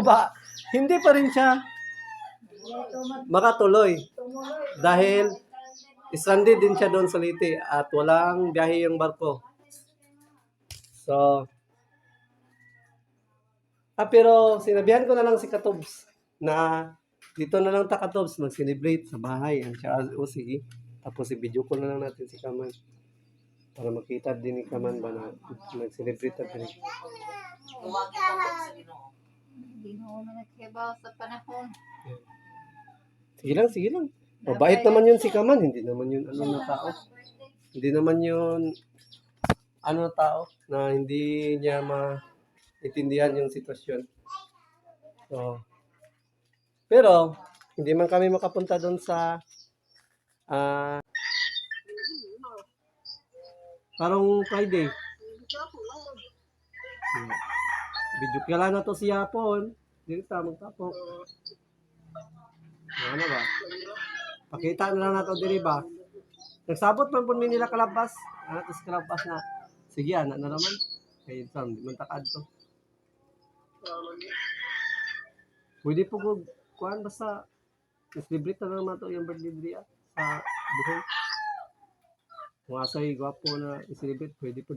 ba, hindi pa rin siya makatuloy dahil stranded din siya doon sa Leyte at walang biyahe yung barko. So, pero sinabihan ko na lang si Katobs na dito na lang ta Katobs mag-celebrate sa bahay. Ang siya, o sige. Tapos i-video call na lang natin si Kaman para makita din ni Kaman ba na nag-celebrate natin. Hindi mo nagkibaw sa panahon. Sige lang, sige lang. Mabait naman yun si Kaman. Hindi naman yun ano na tao. Hindi naman yun ano na tao na hindi niya maintindihan yung sitwasyon. So, pero hindi man kami makapunta doon sa parang Friday. Video kala na to si Yapon. Dito ta magtapok. Ano ba? Pakita na lang nato diri ba? Nagsabot man pud mi nila kalabas. Ano to sa kalabas na. Sige ana na naman. Kay Sam, di man takad to. Pwede po ko kuan basta celebrate na naman to yung birthday diri sa Bohol. Kung asay gwapo na i-celebrate, pwede po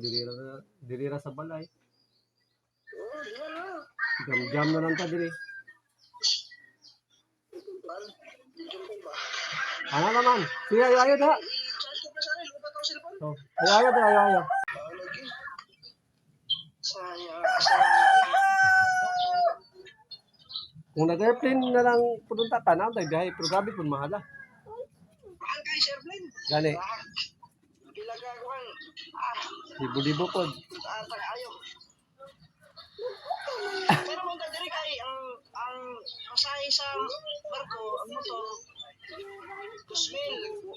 dirira sa balay. Jam-jam na lang ta diri. Ano naman? Sige, ayo da. Oh, ayo da, ayo. Kung nag-airplane na lang punta ka na, biyahe, pero grabe po mahala. Mahal kayo sa airplane. Gani, Bilaga ko ang libo-libo po. ayaw. Pero kung diri kay ang masahe sa barko, ang motor, 2,000.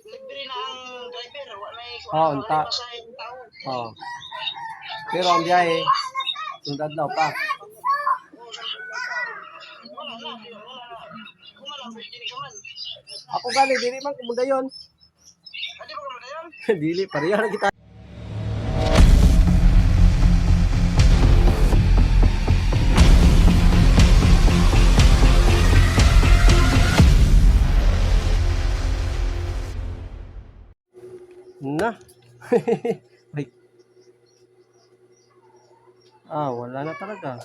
Libre na ang driver, wala Oo, unta. masahe ng tao. Oh. Pero ang biyahe, sundad daw pa. Wala na. Kumala, pwede ni kaman. Ako gani, dili man kumunda yun. Hindi ba kumala yan? Dili, pareha na kita. Na. Ay. Wala na talaga.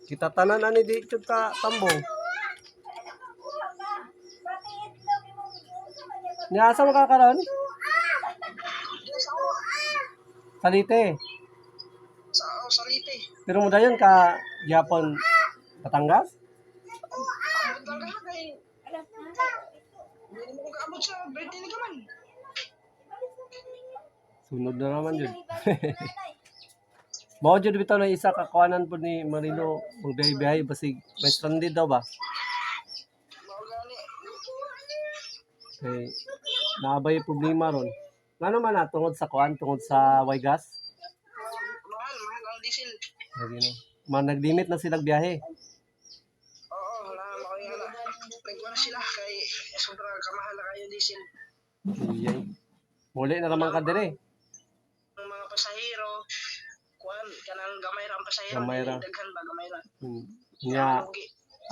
Kita tanan ani di jud ka tambong. Nya asa makakaroon? Salite. Sa Leyte. Pero mo dayon ka Japon Batangas? Talaga kay hindi mo kaabot sa birthday ni kaman. Sunod na naman yun. Mao jud bitaw na isa ka kuanan pud ni Marino magbiyahe basig may stranded daw ba? Mao gani. Kay naabay problema ron. Ngano man na tungod sa kuan, tungod sa Waygas? Mahal ang diesel. Lagi no. Man naglimit na silang biyahe. Oo, wala makaya na. Nagkuha na sila kay sobrang kamahal na kayo diesel. Iyay. Muli na naman ka dire. Ang mga pasahero, kuan kanang gamay ra ang pasahero. Gamay ra. Daghan ba gamay ra. Nya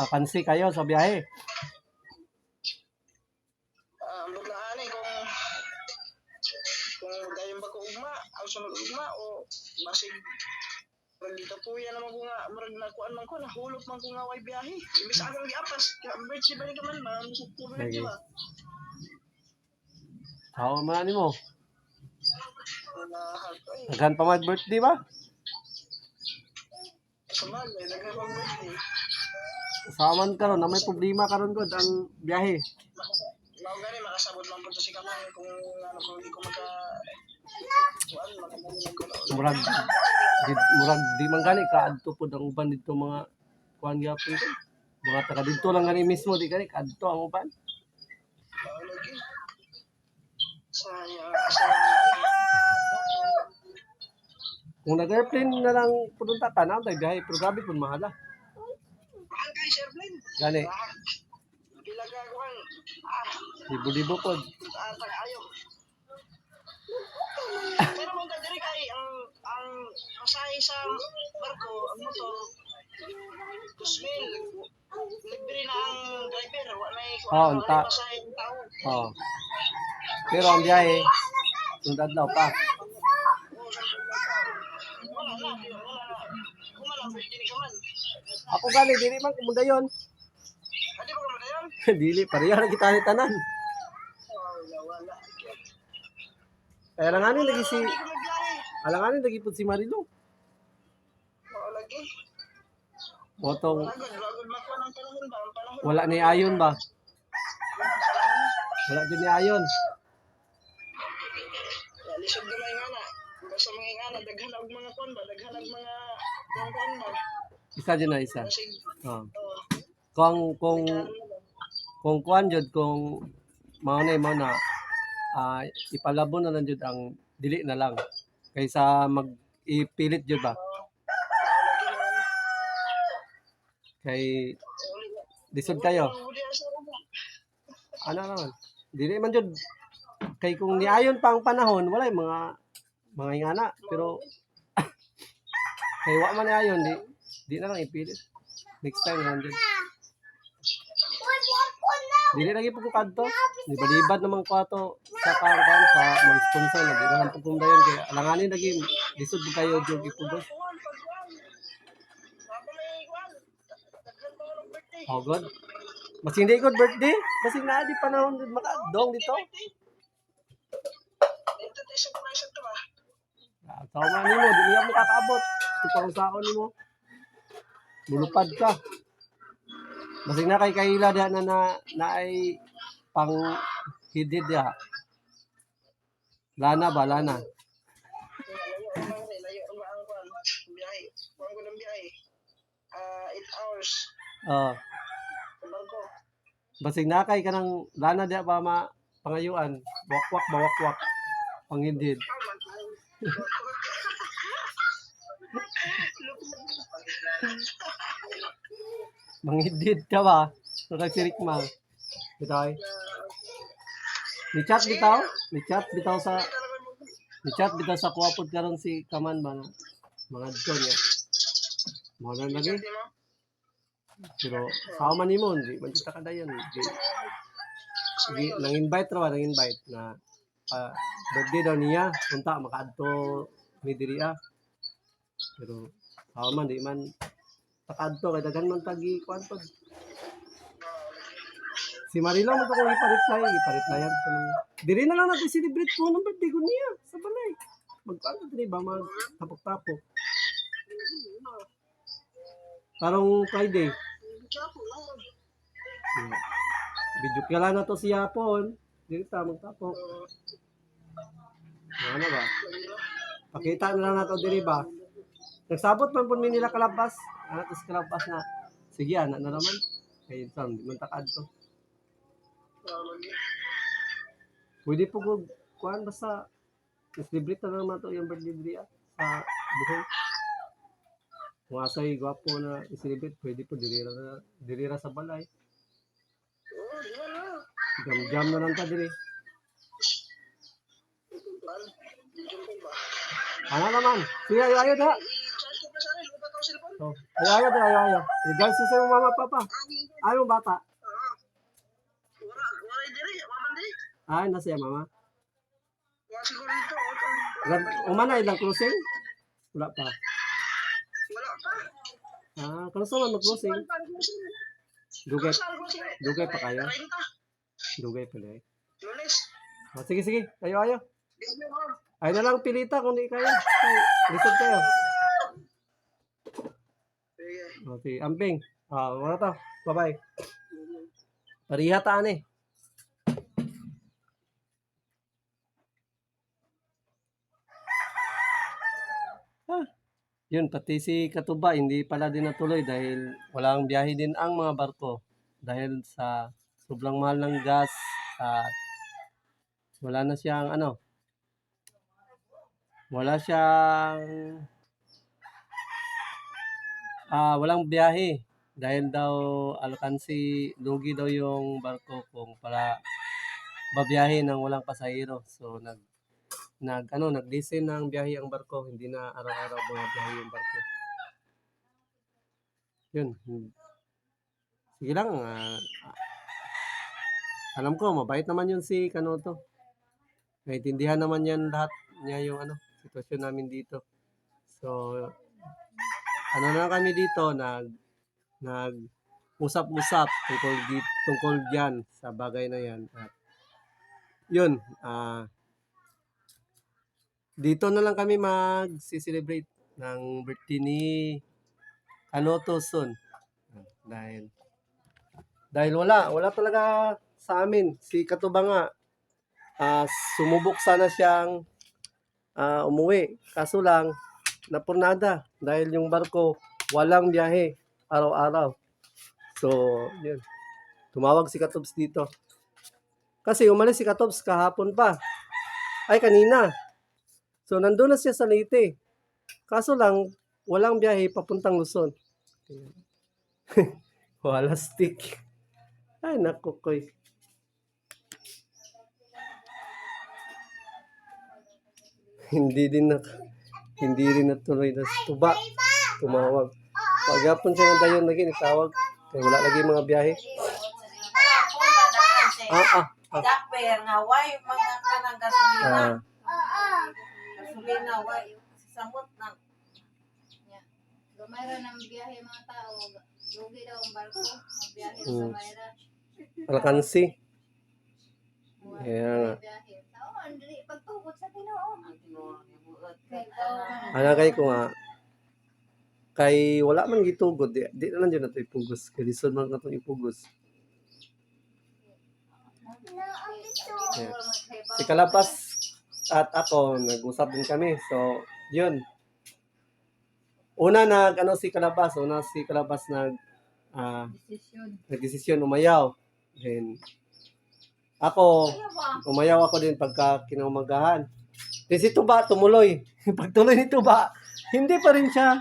akansi kayo sa biyahe. Muglaan kung dayon ba ko ugma, ang sunod ugma o basig dito po yan naman ko nga murag na kuan man ko nahulog man ko nga way biyahe. Imbis akong giapas, birthday ba ni kaman mamusok ko birthday ba. How man mo? Ay, Daghan pa mag-birthday ba? sumag, may daghan pang birthday. Saman karon na may problema karon gud ang biyahe. Mao gani makasabot man po to si kaman kung ano kung di ko maka kuan makabulong ko na. Murag di man gani kaadto pud ang uban dito mga kuan gyapon ko. Mga taga dito lang gani mismo di gani kaadto ang uban. Lagi. Saya Kung nag-airplane na lang punta ka na, biyahe pero grabe pud mahala. mahal kay sa airplane. Gani, Bilaga ko ang libo-libo pod. ayaw. Pero kung diri kay ang pasahe sa barko, ang motor, 2,000. Libre na ang driver. Wala Oo, na unta. pasahe ng tao. Oh. Pero ang biyahe, sundad daw pa. Wala na. Kumala, pwede ni kaman. Ako gali, dili man kumuda yun. Hindi ba kumala yan? Dili, pareha na kita ni tanan. Wala. Kaya alanganin lagi si, Hindi ko magbiyahe. alanganin lagi po si Marilo. Wala lagi. Motong, Lagod makuha ng panahon ba? Ang panahon. wala ni Ayon ba? Wala din ni Ayon. Lisod gamay nga na. Basta mga nga na, daghan og mga kuwan ba? Daghan og mga kuwan ba? Isa din na isa. Kasi, Oh. oh, Kung kuan jud kung mao na ipalabo na lang jud ang dili na lang kaysa mag ipilit jud ba kay lisod kayo ano naman dili man jud kay kung niayon pa ang panahon wala mga ingana pero kay wa man niayon di na lang ipilit next time na lang jud dili lagi po ko kadto libad naman ko ato sa karon sa mga sponsor lagi na lang pugong dayon kay alanganin lagi lisod po kayo jud ipugos oh god mas hindi good birthday kasi na di panahon jud makadong dito ito tayo sa price ito ba? sa man nimo di niya mo kakaabot ito pang saon nimo mulupad ka basig na kay kaila da na ay pang hidid ya lana ba lana Layo ba ang kuwan? Biyahe. Kuwan ko ng biyahe. 8 hours. oh Sa barko. basig na kay kanang lana da ba ma pangayuan wakwak pang hidid manghidid ka ba so nagsirik ma bitaw ni chat bitaw sa kuwapod karon si kaman ba na mga dito niya mo na lagi pero sa man nimo di man kita kadayon di nang invite na birthday daw niya punta makaadto ni diri pero sa man di man takadto kay daghan man tagi kwanto si Marilo mo to kung ipa-replyan sa diri na lang natin celebrate ko ng birthday ko niya sa balay magkano diri ba mag tapok-tapok karong Friday video kala na to si Yapon diri ta magtapok ano ba pakita na lang nato diri ba nagsabot man pud mi nila kalabas ana to sa kalabas na sige ana na naman kay sam di man takad to pwede po ko kuan basta celebrate na naman to yung birthday diri sa buhol kung asay gwapo na i-celebrate pwede po diri ra sa balay jam na lang ta diri ano naman sige ayo da oh ayo regards sa iyong mama papa ayaw bata ay nasa iya mama umana ilang closing wala pa kung saan mag-closing dugay pa kayo dugay pa dahil sige ayo ay na lang pilita kung di kaya ay lisod kayo okay amping wala to bye bye pariha taan yun pati si Katuba hindi pala din natuloy dahil walang biyahe din ang mga barko dahil sa sobrang mahal ng gas at wala na siyang walang biyahe dahil daw alkansi lugi daw yung barko kung para babiyahe ng walang pasahero so nag-listen ng biyahe ang barko, hindi na araw-araw mga biyahe yung barko. Yun. Sige lang, alam ko mabait naman yun si Kanoto. Naintindihan naman yan lahat niya yung sitwasyon namin dito. So, ano na kami dito, nag usap-usap tungkol diyan sa bagay na yan. At yun, dito na lang kami mag-celebrate ng birthday ni Kanoto soon. Dahil wala talaga sa amin. Si Katuba nga, sumubok sana siyang umuwi. Kaso lang, napurnada. Dahil yung barko, walang biyahe araw-araw. So, yun. Tumawag si Katobs dito. Kasi umalis si Katobs kahapon pa. Ay, kanina. So, nandun na siya sa Leyte. Kaso lang, walang biyahe papuntang Luzon. Wala stick. Ay, naku, koy. Hindi rin natuloy na si Tuba. Tumawag. Paghapon siya ng dayon lagi, itawag. Kaya wala lagi mga biyahe. Dakper nga way mga kanang gasolina. Gasolina way samot na. Gamay ra ng biyahe mga tao. Lugi daw ang barko. Ang biyahe sa gamay ra. Alkansi. Kaya nga. Biyahe. Tao, andali pagtugot sa Ginoo. Ang tinuod ni buot. Kay ko nga, kay wala man gitugod, di na lang dyan nato ipugos. Kay lisod man nato ipugos. Yeah. Si Kalapas at ako, nag-usap din kami. So, yun. Una si Kalapas nag-desisyon umayaw. Then, umayaw ako din pagka kinaumagahan. Then si Tuba, tumuloy. Pagtuloy ni Tuba, hindi pa rin siya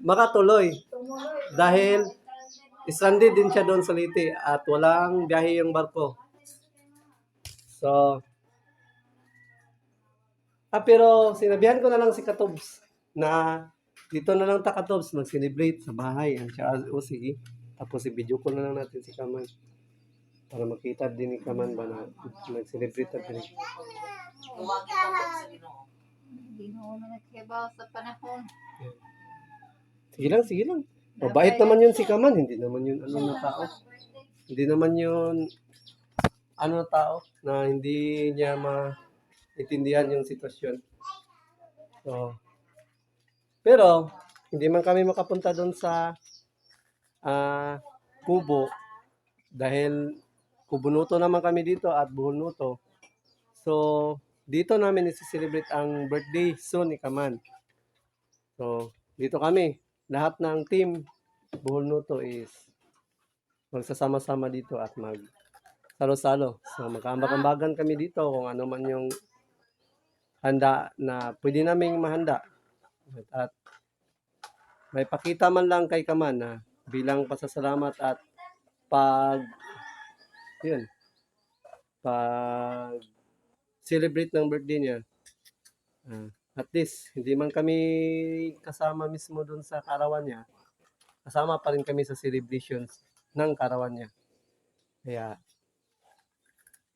makatuloy. Dahil, stranded din siya doon sa Leyte at walang biyahe yung barko. So, pero sinabihan ko na lang si Katobs na dito na lang Katobs mag-celebrate sa bahay. Ang siya, sige. Tapos i-video ko na lang natin si Kaman para makita din ni Kaman ba na nag-celebrate at din. Tumagi tungkol sa Ginoo. Ginoo man naghibaw sa panahon. Sige lang. Mabait naman yun si Kaman. Hindi naman yun na tao. Hindi naman yun na tao na hindi niya maintindihan yung sitwasyon. So, pero, hindi man kami makapunta doon sa Kubo dahil Kubunuto naman kami dito at Buhulnuto. So, dito namin isi-celebrate ang birthday soon ni Kaman. So, dito kami. Lahat ng team Buhulnuto is magsasama-sama dito at salo-salo. So, magkaambag-ambagan kami dito kung ano man yung handa na pwede naming mahanda. At may pakita man lang kay Kaman na bilang pasasalamat at celebrate ng birthday niya. At least, hindi man kami kasama mismo dun sa karawan niya. Kasama pa rin kami sa celebrations ng karawan niya. Kaya,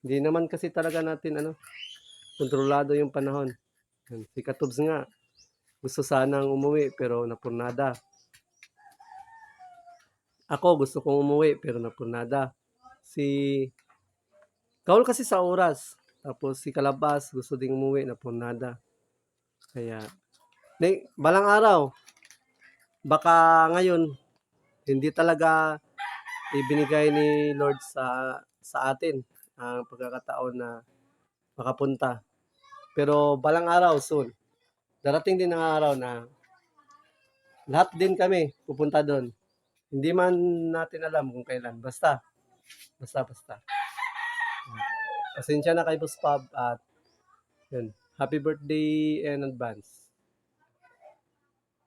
hindi naman kasi talaga natin kontrolado yung panahon. Si Katobs nga, gusto sanang umuwi pero napurnada. Ako gusto kong umuwi pero napurnada. Si Kaul kasi sa oras. Tapos si Kalabas gusto ding umuwi napurnada. Kaya, balang araw, baka ngayon, hindi talaga ibinigay ni Lord sa atin ang pagkakataon na makapunta. Pero balang araw soon, darating din ang araw na lahat din kami pupunta doon. Hindi man natin alam kung kailan. Basta. Pasensya na kay Boss Pab at yun. Happy birthday in advance.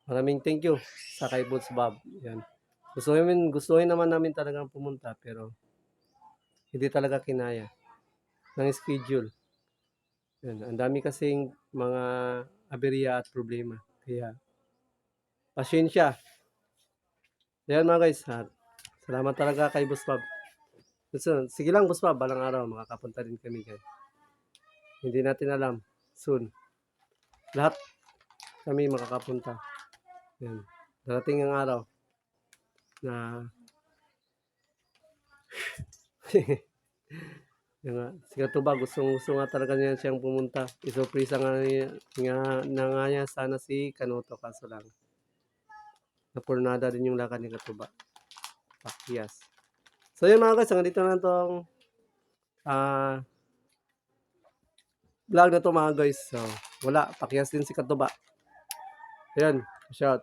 Maraming thank you sa kay Boss Bob. Yan. Gustuhin naman namin talagang pumunta pero hindi talaga kinaya ng schedule. Yan, ang dami kasing mga aberya at problema. Kaya, pasensya. Yan mga guys, salamat talaga kay Boss Bob. So, sige lang Boss Bob, balang araw makakapunta rin kami dyan. Hindi natin alam, soon. Lahat kami makakapunta. Yan. Darating ang araw na yan nga, si Katuba, gusto nga talaga niya siyang pumunta. Isurpresa nga niya sana si Kanoto, kaso lang. Napurnada din yung lakad ni Katuba. Pakyas. So yun mga guys, hanggang dito na itong vlog na to mga guys. So, wala, pakyas din si Katuba. Ayan, shout.